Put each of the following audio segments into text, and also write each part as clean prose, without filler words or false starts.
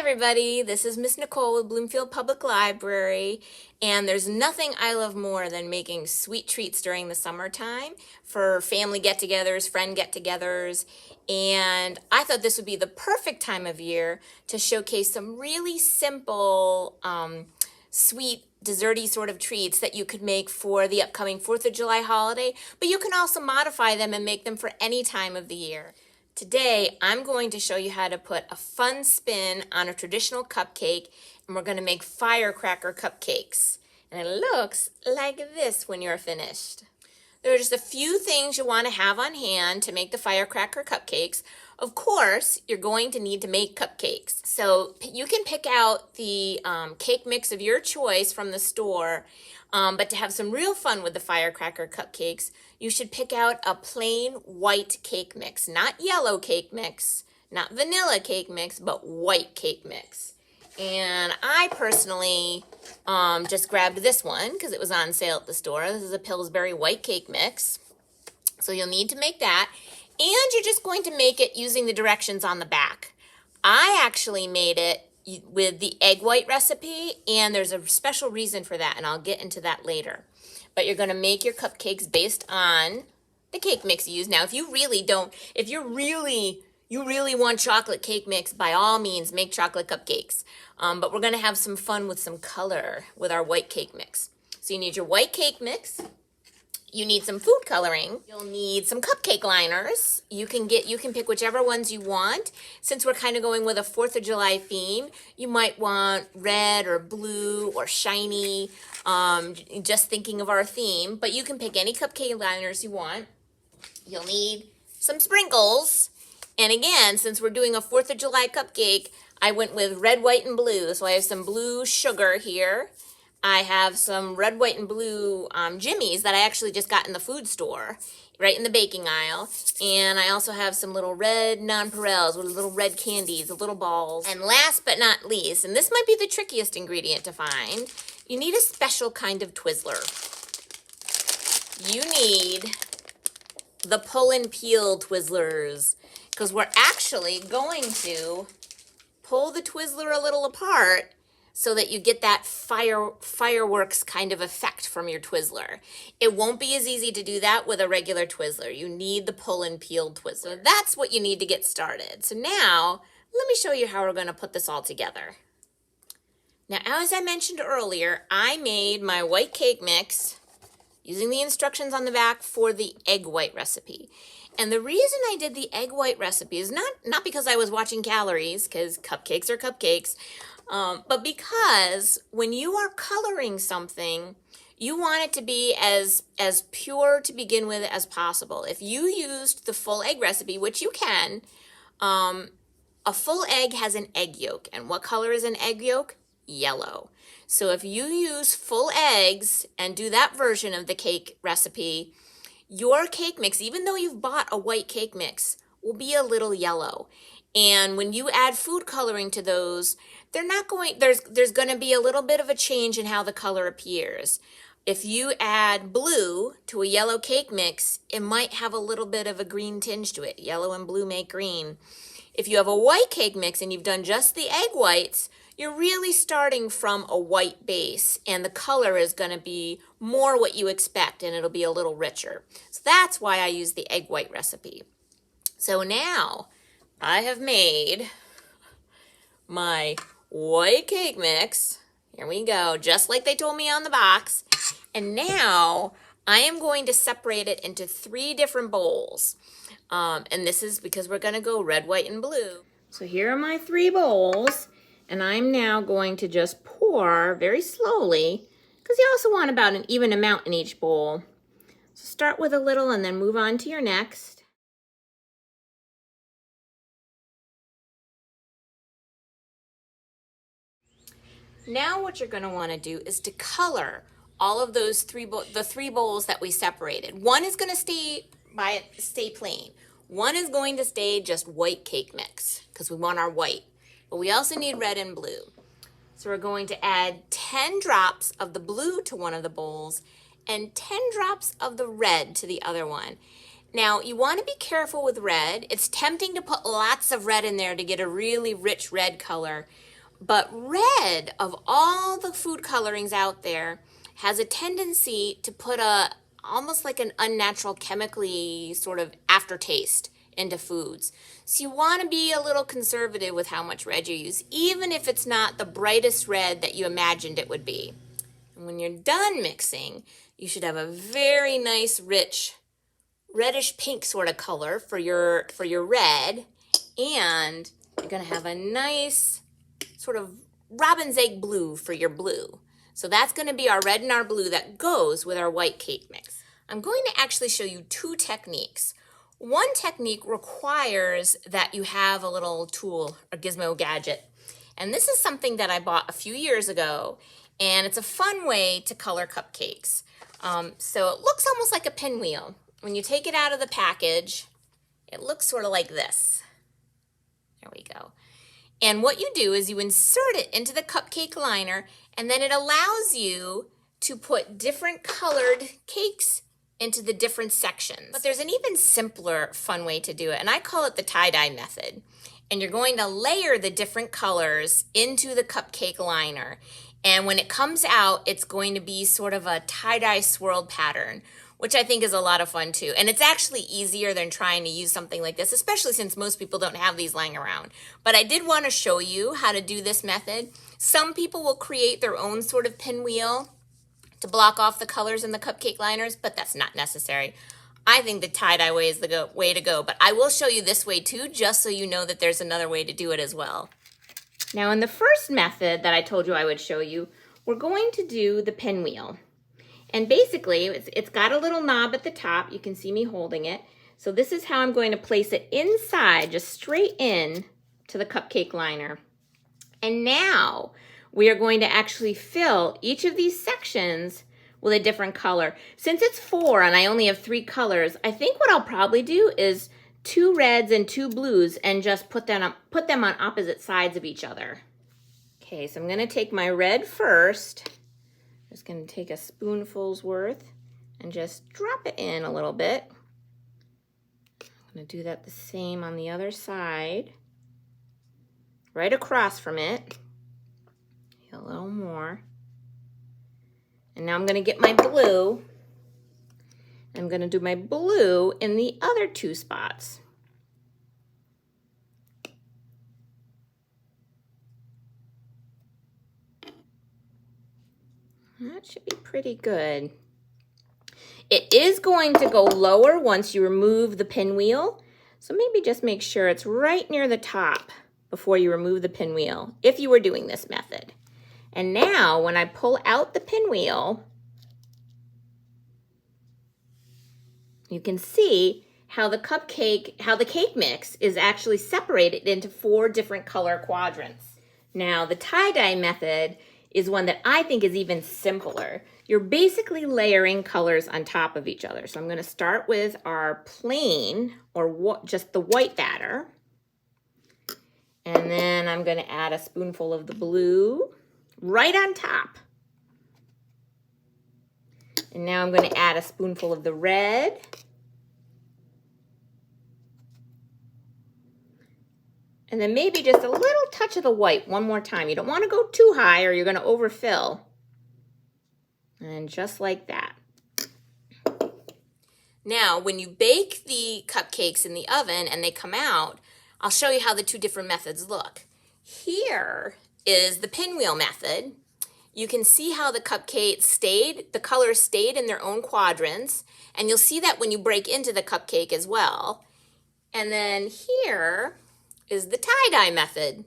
everybody, this is Miss Nicole with Bloomfield Public Library, and there's nothing I love more than making sweet treats during the summertime for family get-togethers, friend get-togethers, and I thought this would be the perfect time of year to showcase some really simple, sweet, desserty sort of treats that you could make for the upcoming 4th of July holiday, but you can also modify them and make them for any time of the year. Today, I'm going to show you how to put a fun spin on a traditional cupcake, and we're going to make firecracker cupcakes. And it looks like this when you're finished. There are just a few things you want to have on hand to make the firecracker cupcakes. Of course, you're going to need to make cupcakes. So you can pick out the cake mix of your choice from the store, but to have some real fun with the firecracker cupcakes, you should pick out a plain white cake mix, not yellow cake mix, not vanilla cake mix, but white cake mix. And I personally just grabbed this one because it was on sale at the store. This is a Pillsbury white cake mix. So you'll need to make that. And you're just going to make it using the directions on the back. I actually made it with the egg white recipe, and there's a special reason for that, and I'll get into that later. But you're going to make your cupcakes based on the cake mix you use. Now, if you really want chocolate cake mix, by all means, make chocolate cupcakes. But we're going to have some fun with some color with our white cake mix. So you need your white cake mix. You need some food coloring. You'll need some cupcake liners. You can pick whichever ones you want. Since we're kind of going with a 4th of July theme, you might want red or blue or shiny, just thinking of our theme, but you can pick any cupcake liners you want. You'll need some sprinkles. And again, since we're doing a 4th of July cupcake, I went with red, white, and blue. So I have some blue sugar here. I have some red, white, and blue jimmies that I actually just got in the food store, right in the baking aisle. And I also have some little red nonpareils with little red candies, the little balls. And last but not least, and this might be the trickiest ingredient to find, you need a special kind of Twizzler. You need the pull and peel Twizzlers, because we're actually going to pull the Twizzler a little apart so that you get that fireworks kind of effect from your Twizzler. It won't be as easy to do that with a regular Twizzler. You need the pull and peel Twizzler. So that's what you need to get started. So now, let me show you how we're going to put this all together. Now, as I mentioned earlier, I made my white cake mix using the instructions on the back for the egg white recipe. And the reason I did the egg white recipe is not because I was watching calories, because cupcakes are cupcakes, but because when you are coloring something, you want it to be as pure to begin with as possible. If you used the full egg recipe, which you can, a full egg has an egg yolk. And what color is an egg yolk? Yellow. So if you use full eggs and do that version of the cake recipe, your cake mix, even though you've bought a white cake mix, will be a little yellow. And when you add food coloring to those, there's going to be a little bit of a change in how the color appears. If you add blue to a yellow cake mix, it might have a little bit of a green tinge to it. Yellow and blue make green. If you have a white cake mix and you've done just the egg whites, you're really starting from a white base, and the color is going to be more what you expect, and it'll be a little richer. So that's why I use the egg white recipe. So now I have made my white cake mix. Here we go, just like they told me on the box. And now I am going to separate it into 3 different bowls. And this is because we're going to go red, white, and blue. So here are my 3 bowls. And I'm now going to just pour very slowly, because you also want about an even amount in each bowl. So start with a little and then move on to your next. Now what you're going to want to do is to color all of those the 3 bowls that we separated. One is going to stay plain. One is going to stay just white cake mix, because we want our white. But we also need red and blue. So we're going to add 10 drops of the blue to one of the bowls and 10 drops of the red to the other one. Now, you want to be careful with red. It's tempting to put lots of red in there to get a really rich red color. But red, of all the food colorings out there, has a tendency to put almost like an unnatural chemically sort of aftertaste into foods. So you want to be a little conservative with how much red you use, even if it's not the brightest red that you imagined it would be. And when you're done mixing, you should have a very nice, rich, reddish pink sort of color for your red, and you're going to have a nice sort of robin's egg blue for your blue. So that's going to be our red and our blue that goes with our white cake mix. I'm going to actually show you two techniques. One technique requires that you have a little tool, a gizmo gadget. And this is something that I bought a few years ago, and it's a fun way to color cupcakes. So it looks almost like a pinwheel. When you take it out of the package, it looks sort of like this. There we go. And what you do is you insert it into the cupcake liner, and then it allows you to put different colored cakes into the different sections. But there's an even simpler, fun way to do it, and I call it the tie-dye method. And you're going to layer the different colors into the cupcake liner. And when it comes out, it's going to be sort of a tie-dye swirled pattern, which I think is a lot of fun too. And it's actually easier than trying to use something like this, especially since most people don't have these lying around. But I did want to show you how to do this method. Some people will create their own sort of pinwheel to block off the colors in the cupcake liners, but that's not necessary. I think the tie-dye way is the way to go, but I will show you this way too, just so you know that there's another way to do it as well. Now in the first method that I told you I would show you, we're going to do the pinwheel. And basically, it's got a little knob at the top. You can see me holding it. So this is how I'm going to place it inside, just straight in to the cupcake liner. And now we are going to actually fill each of these sections with a different color. Since it's 4 and I only have 3 colors, I think what I'll probably do is 2 reds and 2 blues and just put them on opposite sides of each other. Okay, so I'm going to take my red first. Just going to take a spoonful's worth and just drop it in a little bit. I'm going to do that the same on the other side. Right across from it. A little more. And now I'm going to get my blue. I'm going to do my blue in the other 2 spots. That should be pretty good. It is going to go lower once you remove the pinwheel. So maybe just make sure it's right near the top before you remove the pinwheel, if you were doing this method. And now when I pull out the pinwheel, you can see how the cake mix is actually separated into 4 different color quadrants. Now the tie-dye method is one that I think is even simpler. You're basically layering colors on top of each other. So I'm going to start with our plain, or just the white batter. And then I'm going to add a spoonful of the blue right on top. And now I'm going to add a spoonful of the red. And then maybe just a little touch of the white one more time. You don't want to go too high or you're going to overfill. And just like that. Now, when you bake the cupcakes in the oven and they come out, I'll show you how the 2 different methods look. Here is the pinwheel method. You can see how the colors stayed in their own quadrants. And you'll see that when you break into the cupcake as well. And then here is the tie-dye method,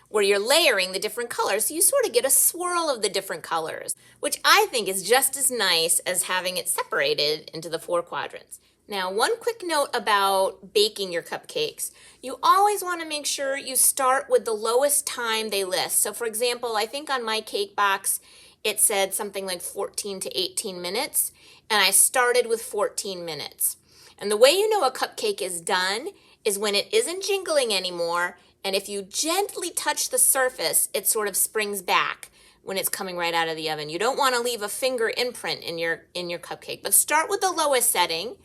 where you're layering the different colors. So you sort of get a swirl of the different colors, which I think is just as nice as having it separated into the 4 quadrants. Now, one quick note about baking your cupcakes. You always want to make sure you start with the lowest time they list. So for example, I think on my cake box, it said something like 14 to 18 minutes, and I started with 14 minutes. And the way you know a cupcake is done is when it isn't jingling anymore, and if you gently touch the surface, it sort of springs back when it's coming right out of the oven. You don't want to leave a finger imprint in your cupcake, but start with the lowest setting,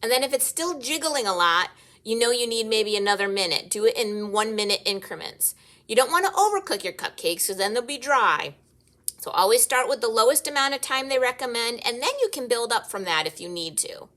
and then if it's still jiggling a lot, you know you need maybe another minute. Do it in 1 minute increments. You don't want to overcook your cupcakes because then they'll be dry. So always start with the lowest amount of time they recommend, and then you can build up from that if you need to.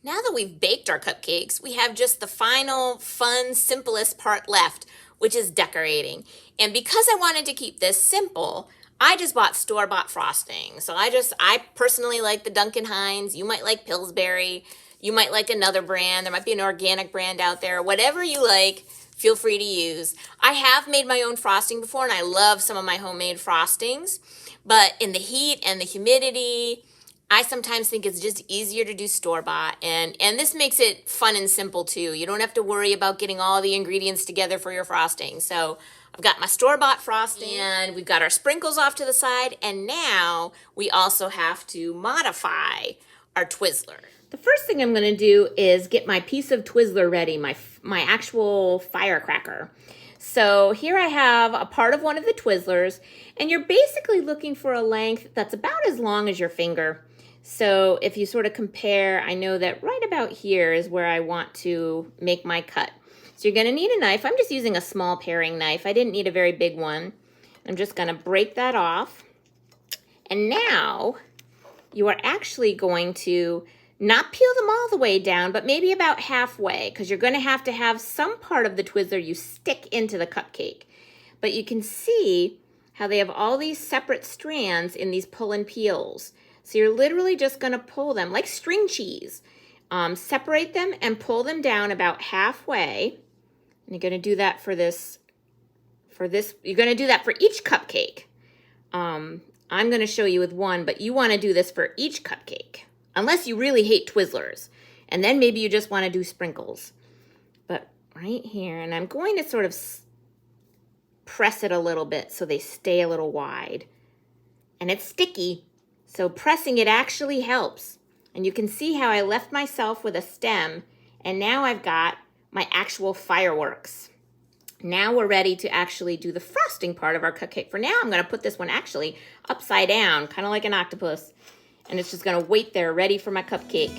Now that we've baked our cupcakes, we have just the final, fun, simplest part left, which is decorating. And because I wanted to keep this simple, I just bought store-bought frosting. So I personally like the Duncan Hines. You might like Pillsbury. You might like another brand. There might be an organic brand out there. Whatever you like, feel free to use. I have made my own frosting before, and I love some of my homemade frostings. But in the heat and the humidity, I sometimes think it's just easier to do store-bought, and this makes it fun and simple too. You don't have to worry about getting all the ingredients together for your frosting. So I've got my store-bought frosting, and we've got our sprinkles off to the side, and now we also have to modify our Twizzler. The first thing I'm going to do is get my piece of Twizzler ready, my actual firecracker. So here I have a part of one of the Twizzlers, and you're basically looking for a length that's about as long as your finger. So if you sort of compare, I know that right about here is where I want to make my cut. So you're going to need a knife. I'm just using a small paring knife. I didn't need a very big one. I'm just going to break that off. And now you are actually going to not peel them all the way down, but maybe about halfway, because you're going to have some part of the Twizzler you stick into the cupcake. But you can see how they have all these separate strands in these pull and peels. So you're literally just going to pull them like string cheese. Separate them and pull them down about halfway. And you're going to do that for this. You're going to do that for each cupcake. I'm going to show you with one, but you want to do this for each cupcake. Unless you really hate Twizzlers. And then maybe you just want to do sprinkles. But right here, and I'm going to sort of press it a little bit so they stay a little wide. And it's sticky. So pressing it actually helps. And you can see how I left myself with a stem, and now I've got my actual fireworks. Now we're ready to actually do the frosting part of our cupcake. For now, I'm going to put this one actually upside down, kind of like an octopus. And it's just going to wait there ready for my cupcake.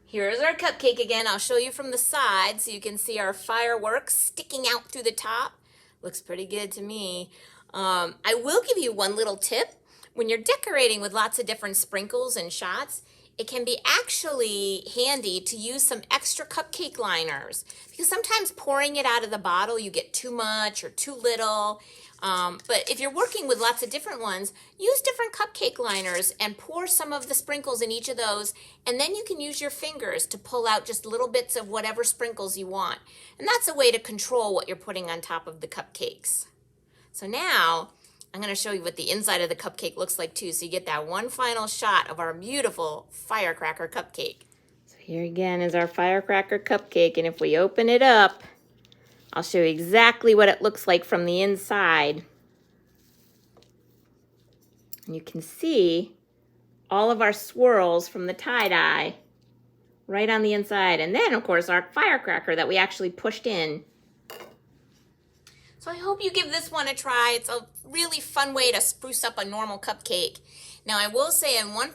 Here's our cupcake again. I'll show you from the side so you can see our fireworks sticking out through the top. Looks pretty good to me. I will give you one little tip. When you're decorating with lots of different sprinkles and shots, it can be actually handy to use some extra cupcake liners, because sometimes pouring it out of the bottle, you get too much or too little. But if you're working with lots of different ones, use different cupcake liners and pour some of the sprinkles in each of those, and then you can use your fingers to pull out just little bits of whatever sprinkles you want. And that's a way to control what you're putting on top of the cupcakes. So now I'm going to show you what the inside of the cupcake looks like too, so you get that one final shot of our beautiful firecracker cupcake. So here again is our firecracker cupcake, and if we open it up, I'll show you exactly what it looks like from the inside. And you can see all of our swirls from the tie-dye right on the inside. And then, of course, our firecracker that we actually pushed in. So I hope you give this one a try. It's a really fun way to spruce up a normal cupcake. Now, I will say, in one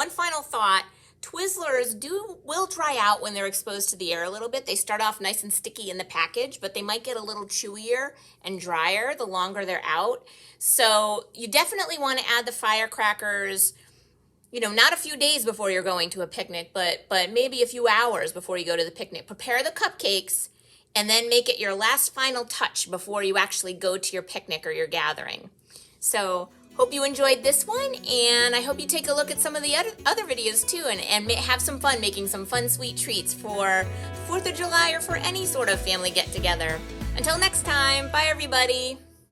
final thought, Twizzlers will dry out when they're exposed to the air a little bit. They start off nice and sticky in the package, but they might get a little chewier and drier the longer they're out. So you definitely want to add the firecrackers, you know, not a few days before you're going to a picnic, but maybe a few hours before you go to the picnic. Prepare the cupcakes and then make it your last final touch before you actually go to your picnic or your gathering. So hope you enjoyed this one, and I hope you take a look at some of the other videos too, and have some fun making some fun sweet treats for 4th of July or for any sort of family get-together. Until next time, bye everybody.